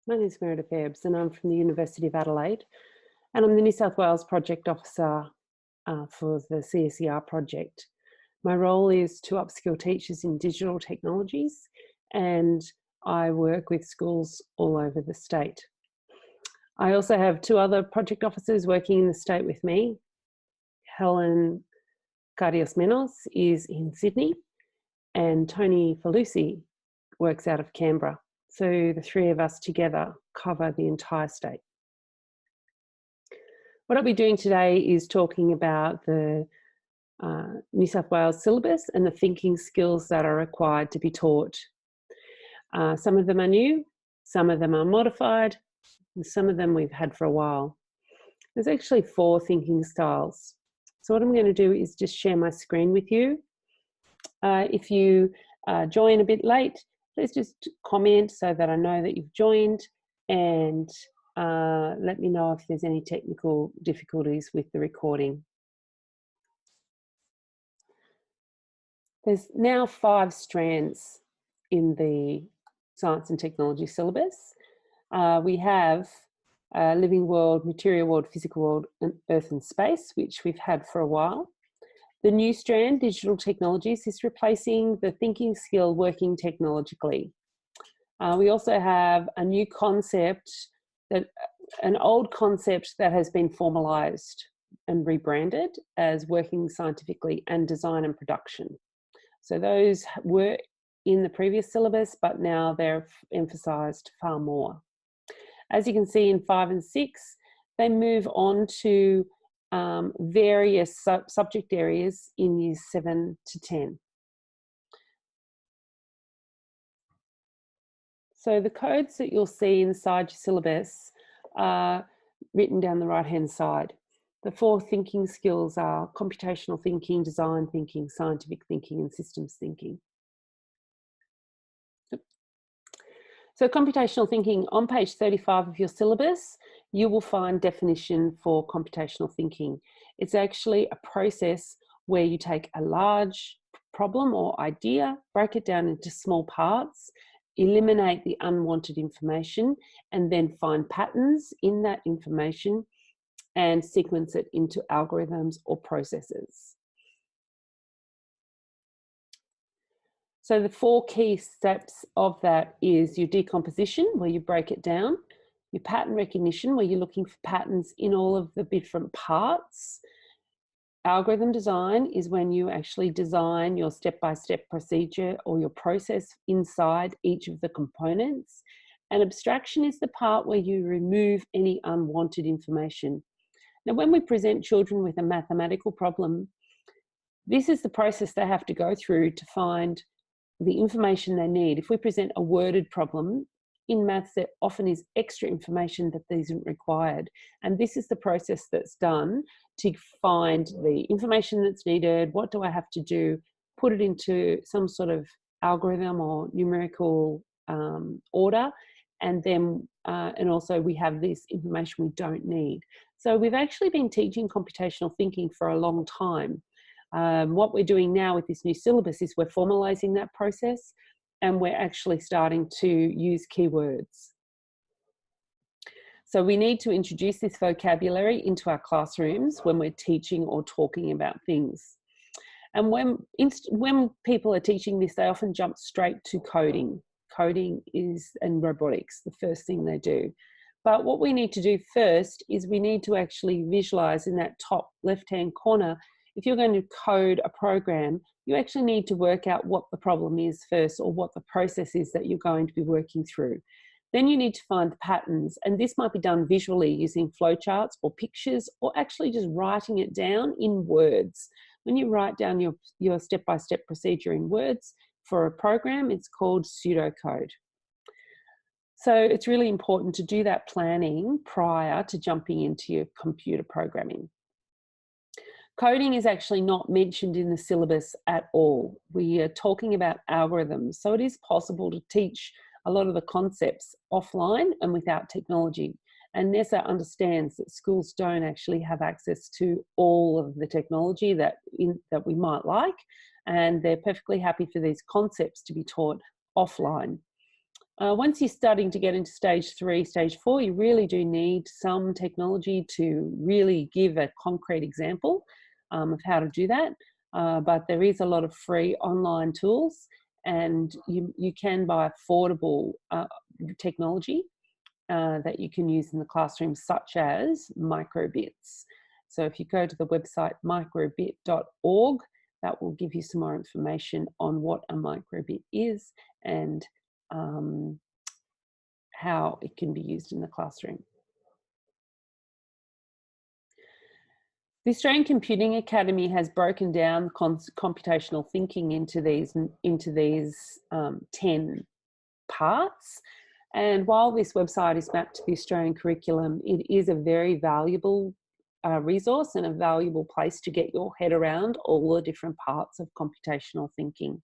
My name is Meredith Ebbs and I'm from the University of Adelaide, and I'm the New South Wales Project Officer for the CSER project. My role is to upskill teachers in digital technologies, and I work with schools all over the state. I also have two other project officers working in the state with me. Helen Cardios Menos is in Sydney and Tony Falusi works out of Canberra. So the three of us together cover the entire state. What I'll be doing today is talking about the New South Wales syllabus and the thinking skills that are required to be taught. Some of them are new, some of them are modified, and some of them we've had for a while. There's actually 4 thinking styles. So what I'm going to do is just share my screen with you. If you join a bit late, please just comment so that I know that you've joined, and let me know if there's any technical difficulties with the recording. There's now 5 strands in the science and technology syllabus. We have living world, material world, physical world, and earth and space, which we've had for a while. The new strand, digital technologies, is replacing the thinking skill working technologically. We also have a new concept, an old concept that has been formalised and rebranded as working scientifically and design and production. So those were in the previous syllabus, but now they're emphasised far more. As you can see in 5 and 6, they move on to various subject areas in years 7 to 10. So the codes that you'll see inside your syllabus are written down the right-hand side. The 4 thinking skills are computational thinking, design thinking, scientific thinking, and systems thinking. So computational thinking, on page 35 of your syllabus, you will find definition for computational thinking. It's actually a process where you take a large problem or idea, break it down into small parts, eliminate the unwanted information, and then find patterns in that information and sequence it into algorithms or processes. So the 4 key steps of that is your decomposition, where you break it down, your pattern recognition, where you're looking for patterns in all of the different parts. Algorithm design is when you actually design your step-by-step procedure or your process inside each of the components. And abstraction is the part where you remove any unwanted information. Now, when we present children with a mathematical problem, this is the process they have to go through to find the information they need. If we present a worded problem, in maths there often is extra information that isn't required. And this is the process that's done to find the information that's needed, what do I have to do, put it into some sort of algorithm or numerical order, and then and also we have this information we don't need. So we've actually been teaching computational thinking for a long time. What we're doing now with this new syllabus is we're formalising that process, and we're actually starting to use keywords. So we need to introduce this vocabulary into our classrooms when we're teaching or talking about things. And when people are teaching this, they often jump straight to coding. Coding is, and robotics, the first thing they do. But what we need to do first is we need to actually visualise in that top left-hand corner. If you're going to code a program, you actually need to work out what the problem is first, or what the process is that you're going to be working through. Then you need to find the patterns, and this might be done visually using flowcharts or pictures, or actually just writing it down in words. When you write down your step-by-step procedure in words for a program, it's called pseudocode. So it's really important to do that planning prior to jumping into your computer programming. Coding is actually not mentioned in the syllabus at all. We are talking about algorithms. So it is possible to teach a lot of the concepts offline and without technology. And NESA understands that schools don't actually have access to all of the technology that we might like, and they're perfectly happy for these concepts to be taught offline. Once you're starting to get into stage 3, stage 4, you really do need some technology to really give a concrete example of how to do that. But there is a lot of free online tools, and you can buy affordable technology that you can use in the classroom, such as microbits. So if you go to the website microbit.org, that will give you some more information on what a microbit is and how it can be used in the classroom. The Australian Computing Academy has broken down computational thinking into these 10 parts. And while this website is mapped to the Australian curriculum, it is a very valuable resource and a valuable place to get your head around all the different parts of computational thinking.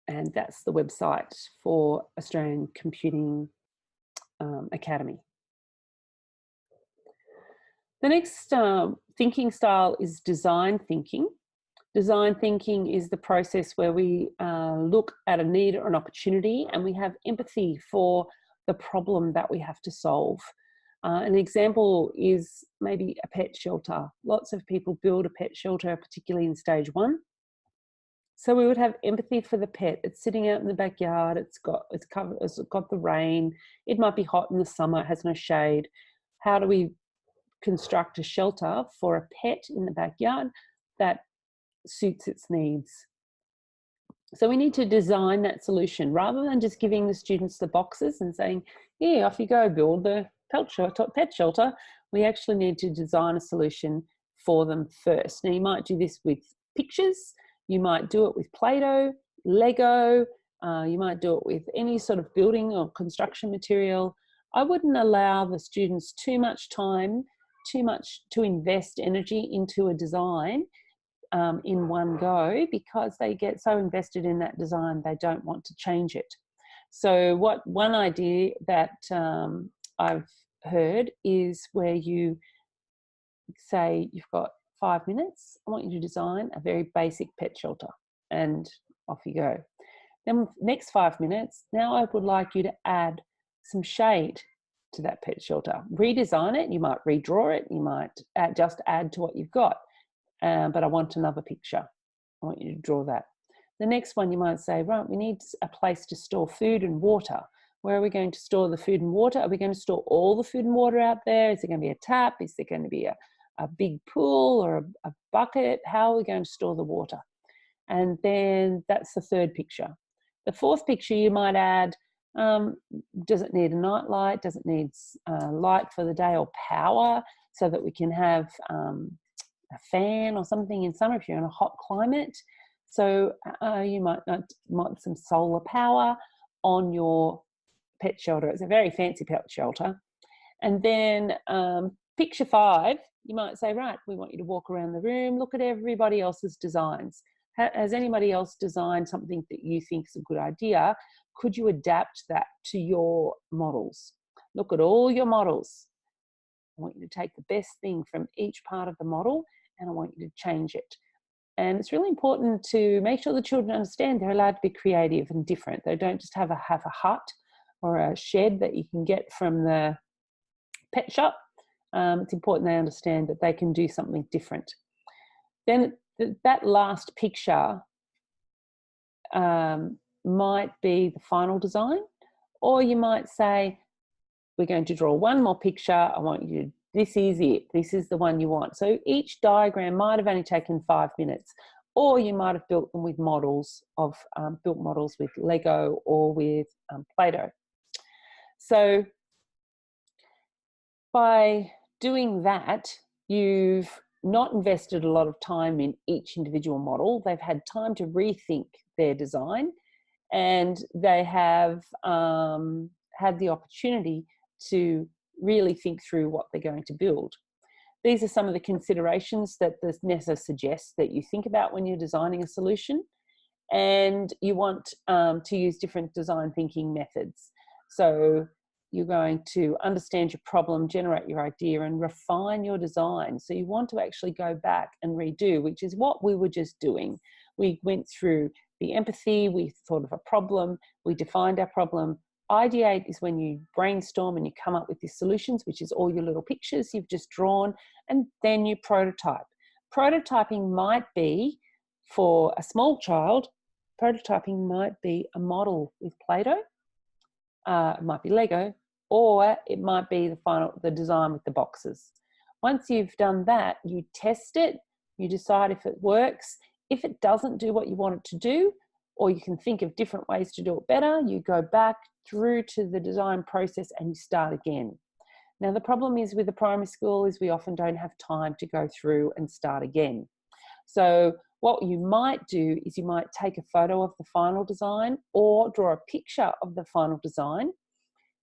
And that's the website for Australian Computing Academy. The next thinking style is design thinking. Design thinking is the process where we look at a need or an opportunity and we have empathy for the problem that we have to solve. An example is maybe a pet shelter. Lots of people build a pet shelter, particularly in stage 1. So we would have empathy for the pet. It's sitting out in the backyard. It's got the rain. It might be hot in the summer. It has no shade. How do we construct a shelter for a pet in the backyard that suits its needs? So we need to design that solution rather than just giving the students the boxes and saying, yeah, off you go, build the pet shelter. We actually need to design a solution for them first. Now you might do this with pictures. You might do it with Play-Doh, Lego. You might do it with any sort of building or construction material. I wouldn't allow the students too much to invest energy into a design in one go, because they get so invested in that design they don't want to change it. So one idea that I've heard is where you say you've got 5 minutes, I want you to design a very basic pet shelter, and off you go. Then next 5 minutes, now I would like you to add some shade to that pet shelter. Redesign it, you might redraw it, you might just add to what you've got. But I want another picture. I want you to draw that. The next one you might say, right, we need a place to store food and water. Where are we going to store the food and water? Are we going to store all the food and water out there? Is there going to be a tap? Is there going to be a big pool or a bucket? How are we going to store the water? And then that's the third picture. The fourth picture you might add, does it need a night light? Does it need light for the day or power so that we can have a fan or something in summer if you're in a hot climate? So you might want some solar power on your pet shelter. It's a very fancy pet shelter. And then picture 5, you might say, right, we want you to walk around the room, look at everybody else's designs. Has anybody else designed something that you think is a good idea? Could you adapt that to your models? Look at all your models. I want you to take the best thing from each part of the model and I want you to change it. And it's really important to make sure the children understand they're allowed to be creative and different. They don't just have a hut or a shed that you can get from the pet shop. It's important they understand that they can do something different. Then that last picture might be the final design, or you might say, we're going to draw one more picture. I want you to, this is it. This is the one you want. So each diagram might have only taken 5 minutes, or you might have built them with models of, built models with Lego or with Play-Doh. So by doing that, you've not invested a lot of time in each individual model. They've had time to rethink their design, and they have had the opportunity to really think through what they're going to build. These are some of the considerations that the NSW suggests that you think about when you're designing a solution, and you want to use different design thinking methods. So you're going to understand your problem, generate your idea, and refine your design. So you want to actually go back and redo, which is what we were just doing. We went through the empathy, we thought of a problem, we defined our problem. Ideate is when you brainstorm and you come up with your solutions, which is all your little pictures you've just drawn, and then you prototype. Prototyping might be, for a small child, prototyping might be a model with Play-Doh, it might be Lego, or it might be the design with the boxes. Once you've done that, you test it, you decide if it works. If it doesn't do what you want it to do, or you can think of different ways to do it better, you go back through to the design process and you start again. Now, the problem is with the primary school is we often don't have time to go through and start again. So what you might do is you might take a photo of the final design or draw a picture of the final design,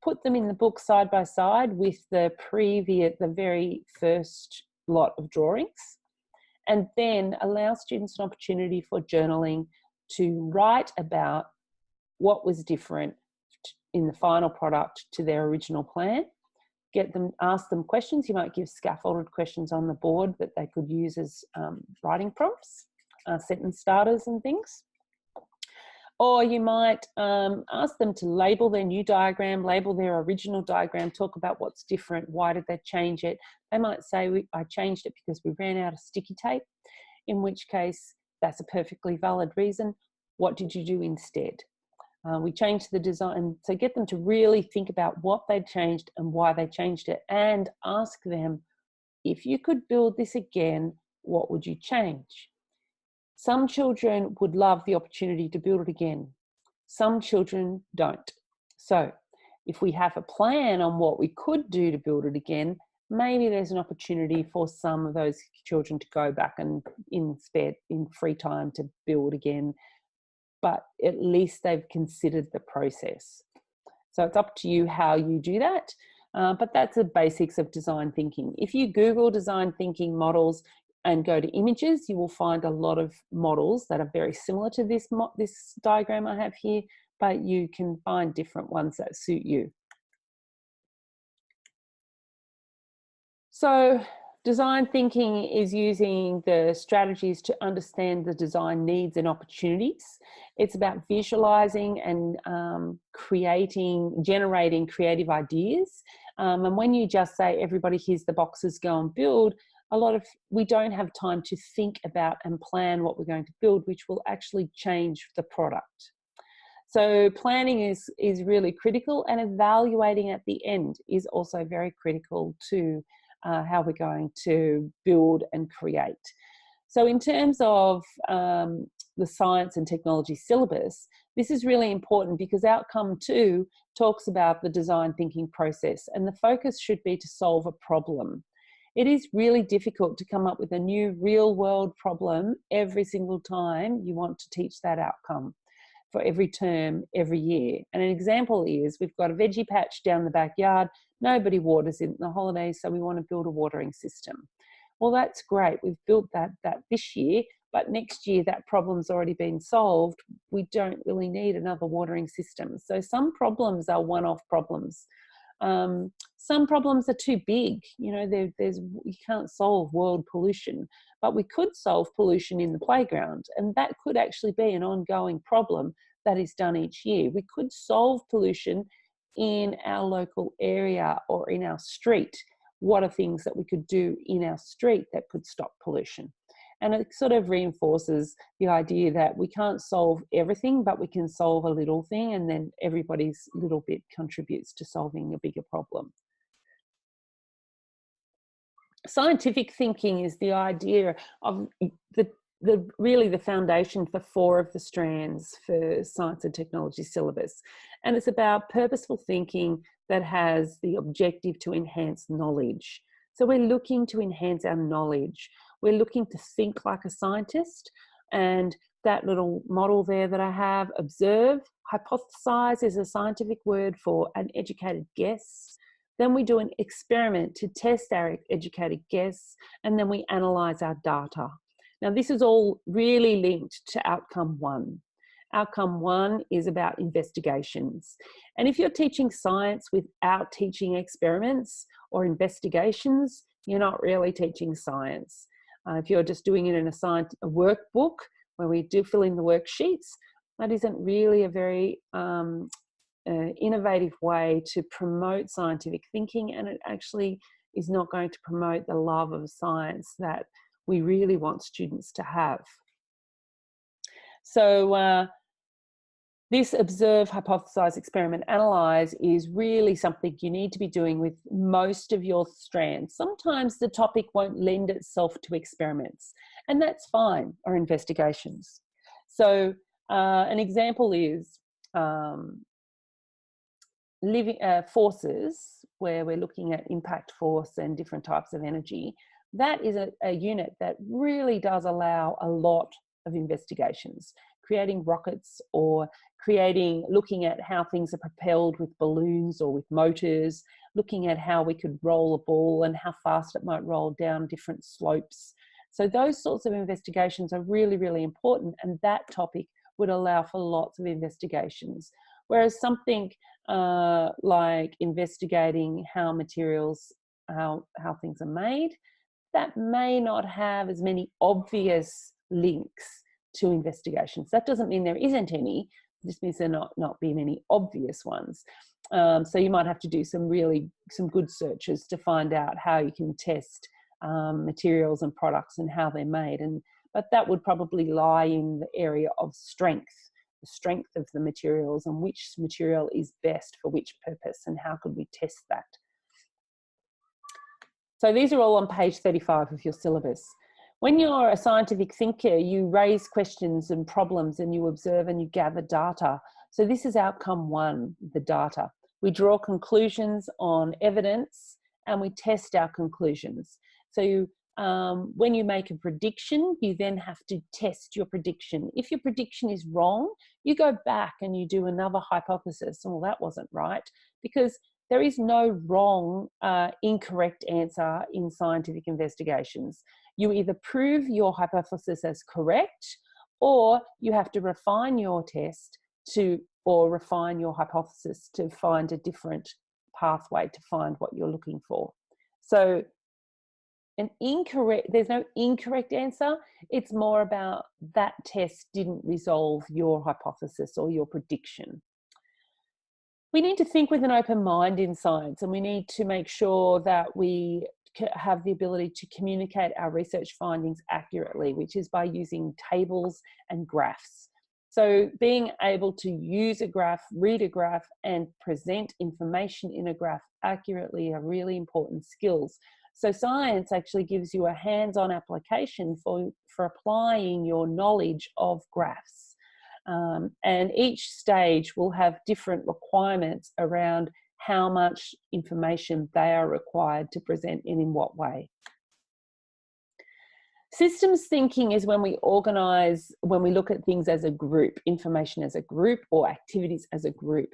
put them in the book side by side with the very first lot of drawings, and then allow students an opportunity for journaling to write about what was different in the final product to their original plan. Ask them questions. You might give scaffolded questions on the board that they could use as writing prompts, sentence starters and things. Or you might ask them to label their new diagram, label their original diagram, talk about what's different, why did they change it. They might say, I changed it because we ran out of sticky tape, in which case that's a perfectly valid reason. What did you do instead? We changed the design. So get them to really think about what they changed and why they changed it, and ask them, if you could build this again, what would you change? Some children would love the opportunity to build it again. Some children don't. So if we have a plan on what we could do to build it again, maybe there's an opportunity for some of those children to go back and in free time to build again, but at least they've considered the process. So it's up to you how you do that, but that's the basics of design thinking. If you Google design thinking models and go to images, you will find a lot of models that are very similar to this diagram I have here, but you can find different ones that suit you. So design thinking is using the strategies to understand the design needs and opportunities. It's about visualizing and generating creative ideas. And when you just say, everybody, here's the boxes, go and build, we don't have time to think about and plan what we're going to build, which will actually change the product. So planning is really critical, and evaluating at the end is also very critical to how we're going to build and create. So in terms of the science and technology syllabus, this is really important because outcome 2 talks about the design thinking process, and the focus should be to solve a problem. It is really difficult to come up with a new real world problem every single time you want to teach that outcome for every term, every year. And an example is, we've got a veggie patch down the backyard, nobody waters in the holidays, so we want to build a watering system. Well, that's great, we've built that this year, but next year that problem's already been solved. We don't really need another watering system. So some problems are one-off problems. Some problems are too big. You can't solve world pollution, but we could solve pollution in the playground, and that could actually be an ongoing problem that is done each year. We could solve pollution in our local area or in our street. What are things that we could do in our street that could stop pollution? And it sort of reinforces the idea that we can't solve everything, but we can solve a little thing, and then everybody's little bit contributes to solving a bigger problem. Scientific thinking is the idea of really the foundation for 4 of the strands for science and technology syllabus. And it's about purposeful thinking that has the objective to enhance knowledge. So we're looking to enhance our knowledge. We're looking to think like a scientist, and that little model there that I have, observe, hypothesize is a scientific word for an educated guess. Then we do an experiment to test our educated guess, and then we analyze our data. Now, this is all really linked to outcome 1. Outcome 1 is about investigations. And if you're teaching science without teaching experiments or investigations, you're not really teaching science. If you're just doing it in a workbook where we do fill in the worksheets, that isn't really a very innovative way to promote scientific thinking, and it actually is not going to promote the love of science that we really want students to have. So this observe, hypothesize, experiment, analyze is really something you need to be doing with most of your strands. Sometimes the topic won't lend itself to experiments, and that's fine, or investigations. So an example is forces, where we're looking at impact force and different types of energy. That is a unit that really does allow a lot of investigations, creating rockets or looking at how things are propelled with balloons or with motors, looking at how we could roll a ball and how fast it might roll down different slopes. So those sorts of investigations are really, really important, and that topic would allow for lots of investigations. Whereas something like investigating how materials, how things are made, that may not have as many obvious links to investigations. That doesn't mean there isn't any, it just means there not be many obvious ones. So you might have to do some good searches to find out how you can test materials and products and how they're made. But that would probably lie in the area of strength, the strength of the materials and which material is best for which purpose and how could we test that. So these are all on page 35 of your syllabus. When you're a scientific thinker, you raise questions and problems and you observe and you gather data. So this is outcome one, the data. We draw conclusions on evidence and we test our conclusions. So when you make a prediction, you then have to test your prediction. If your prediction is wrong, you go back and you do another hypothesis. Oh, that wasn't right, because there is no wrong, incorrect answer in scientific investigations. You either prove your hypothesis as correct, or you have to refine your test or refine your hypothesis to find a different pathway to find what you're looking for. So there's no incorrect answer. It's more about that test didn't resolve your hypothesis or your prediction. We need to think with an open mind in science, and we need to make sure that we have the ability to communicate our research findings accurately, which is by using tables and graphs. So being able to use a graph, read a graph, and present information in a graph accurately are really important skills. So science actually gives you a hands-on application for applying your knowledge of graphs. And each stage will have different requirements around how much information they are required to present and in what way. Systems thinking is when we look at things as a group, information as a group or activities as a group,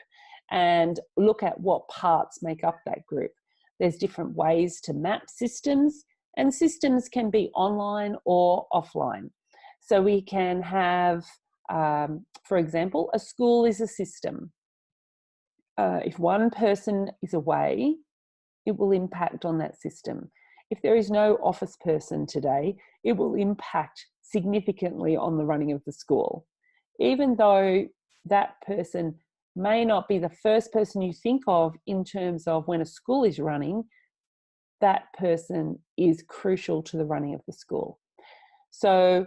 and look at what parts make up that group. There's different ways to map systems, and systems can be online or offline. So we can have, for example, a school is a system. If one person is away, it will impact on that system. If there is no office person today, it will impact significantly on the running of the school. Even though that person may not be the first person you think of in terms of when a school is running, that person is crucial to the running of the school. So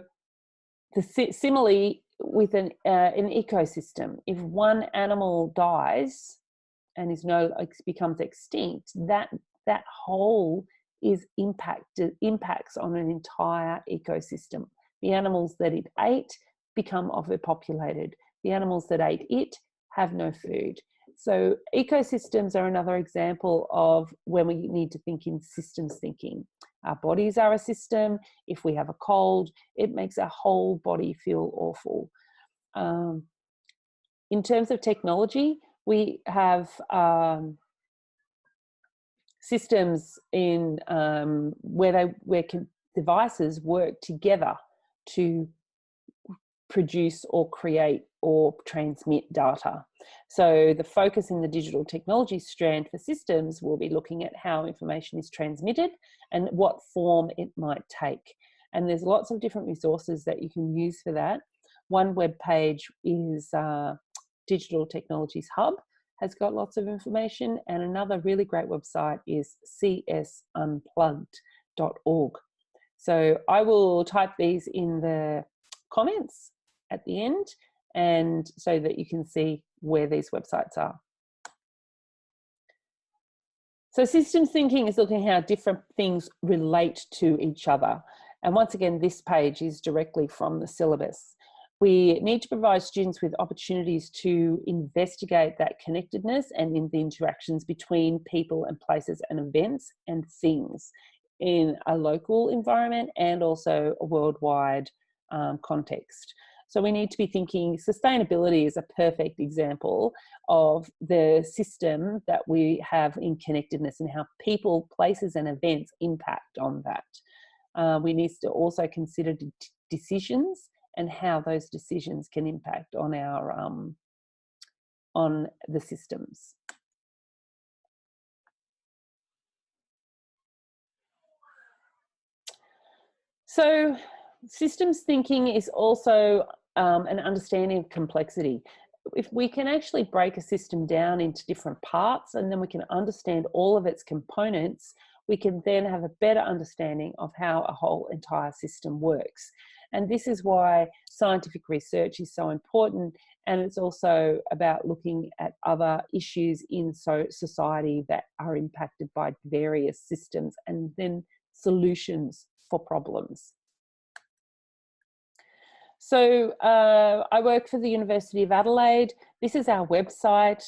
similarly with an ecosystem, if one animal dies and becomes extinct, that whole impacts on an entire ecosystem. The animals that it ate become overpopulated. The animals that ate it have no food. So ecosystems are another example of when we need to think in systems thinking. Our bodies are a system. If we have a cold, it makes our whole body feel awful. In terms of technology, we have systems in where devices work together to produce or create or transmit data. So the focus in the digital technology strand for systems will be looking at how information is transmitted and what form it might take. And there's lots of different resources that you can use for that. One web page is Digital Technologies Hub, has got lots of information, and another really great website is csunplugged.org. So I will type these in the comments at the end, and so that you can see where these websites are. So systems thinking is looking at how different things relate to each other. And once again, this page is directly from the syllabus. We need to provide students with opportunities to investigate that connectedness and in the interactions between people and places and events and things in a local environment and also a worldwide context. So we need to be thinking sustainability is a perfect example of the system that we have in connectedness and how people, places and events impact on that. We need to also consider decisions and how those decisions can impact on our on the systems. So systems thinking is also an understanding of complexity. If we can actually break a system down into different parts and then we can understand all of its components, we can then have a better understanding of how a whole entire system works. And this is why scientific research is so important, and it's also about looking at other issues in society that are impacted by various systems and then solutions for problems. So I work for the University of Adelaide. This is our website.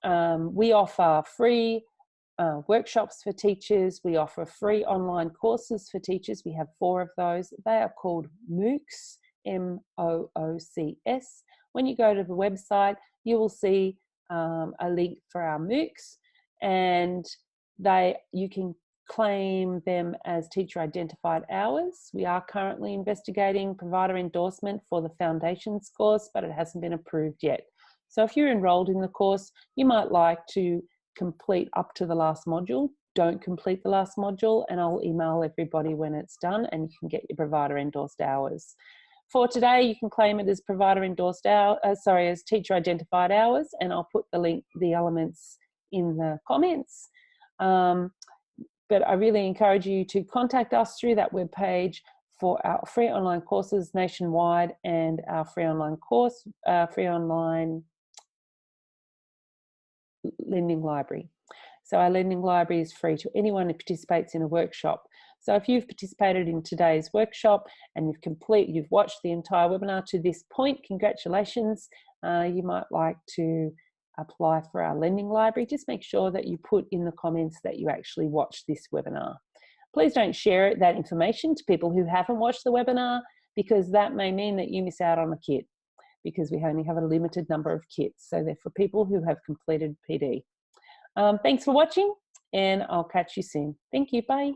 We offer free workshops for teachers. We offer free online courses for teachers. We have 4 of those. They are called MOOCs, M-O-O-C-S. When you go to the website, you will see a link for our MOOCs, and you can claim them as teacher identified hours. We are currently investigating provider endorsement for the foundations course, but it hasn't been approved yet. So if you're enrolled in the course, you might like to complete up to the last module. Don't complete the last module, and I'll email everybody when it's done, and you can get your provider endorsed hours. For today, you can claim it as provider endorsed as teacher identified hours, and I'll put the elements in the comments. But I really encourage you to contact us through that webpage for our free online courses nationwide and our free online course, free online lending library. So our lending library is free to anyone who participates in a workshop. So if you've participated in today's workshop and you've watched the entire webinar to this point, congratulations. You might like to apply for our lending library. Just make sure that you put in the comments that you actually watched this webinar. Please don't share that information to people who haven't watched the webinar, because that may mean that you miss out on a kit, because we only have a limited number of kits. So they're for people who have completed PD. Thanks for watching, and I'll catch you soon. Thank you. Bye.